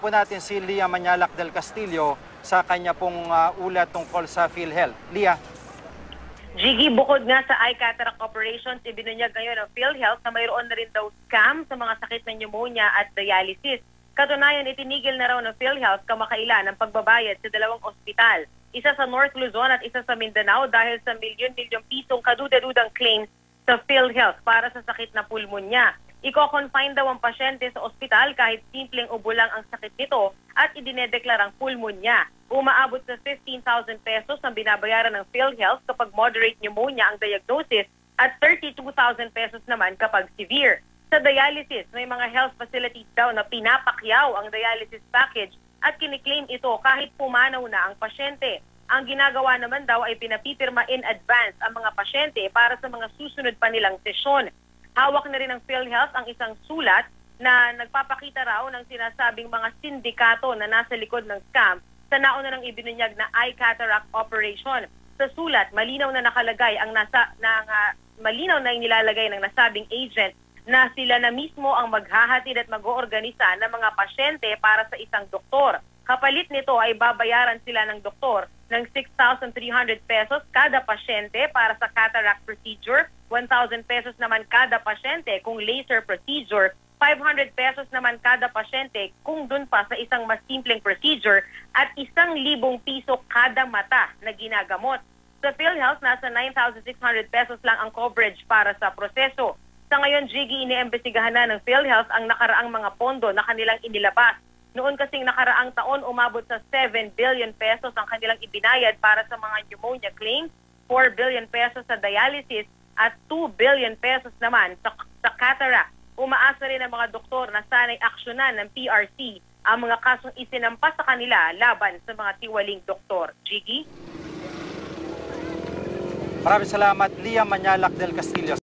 po natin si Lia Manyalac del Castillo sa kanya pong ulat tungkol sa PhilHealth. Lia. Jiggy, bukod nga sa eye cataract operations, ibinunyag ngayon ng PhilHealth na mayroon na rin daw scam sa mga sakit ng pneumonia at dialysis. Katunayan, itinigil na raw ng PhilHealth kamakailan ang pagbabayad sa dalawang ospital. Isa sa North Luzon at isa sa Mindanao dahil sa milyon-milyong pisong kaduda-dudang claims sa PhilHealth para sa sakit na pulmonya. Iko-confine daw ang pasyente sa ospital kahit simpleng ubo lang ang sakit nito at idinedeklarang pulmonya. Umaabot sa 15,000 pesos ang binabayaran ng PhilHealth kapag moderate pneumonia ang diagnosis at 32,000 pesos naman kapag severe. Sa dialysis, may mga health facilities daw na pinapakyaw ang dialysis package at kiniklaim ito kahit pumanaw na ang pasyente. Ang ginagawa naman daw ay pinapipirma in advance ang mga pasyente para sa mga susunod pa nilang sesyon. Hawak na rin ng PhilHealth ang isang sulat na nagpapakita raw ng sinasabing mga sindikato na nasa likod ng scam sa nauna ng ibinunyag na eye cataract operation. Sa sulat, malinaw na nakalagay ang malinaw na inilalagay ng nasabing agent na sila na mismo ang maghahatid at mag-oorganisa ng mga pasyente para sa isang doktor. Kapalit nito ay babayaran sila ng doktor ng 6,300 pesos kada pasyente para sa cataract procedure, 1,000 pesos naman kada pasyente kung laser procedure, 500 pesos naman kada pasyente kung dun pa sa isang mas simpleng procedure at 1,000 piso kada mata na ginagamot. Sa PhilHealth, nasa 9,600 pesos lang ang coverage para sa proseso. Sa ngayon, Jiggy, iniimbestigahan na ng PhilHealth ang nakaraang mga pondo na kanilang inilabas. Noon kasing nakaraang taon, umabot sa 7 billion pesos ang kanilang ibinayad para sa mga pneumonia claims, 4 billion pesos sa dialysis at 2 billion pesos naman sa cataract. Umaasa rin ang mga doktor na sana'y aksyonan ng PRC ang mga kasong isinampas sa kanila laban sa mga tiwaling doktor. Jiggy? Maraming salamat, Lia Manyalac del Castillo.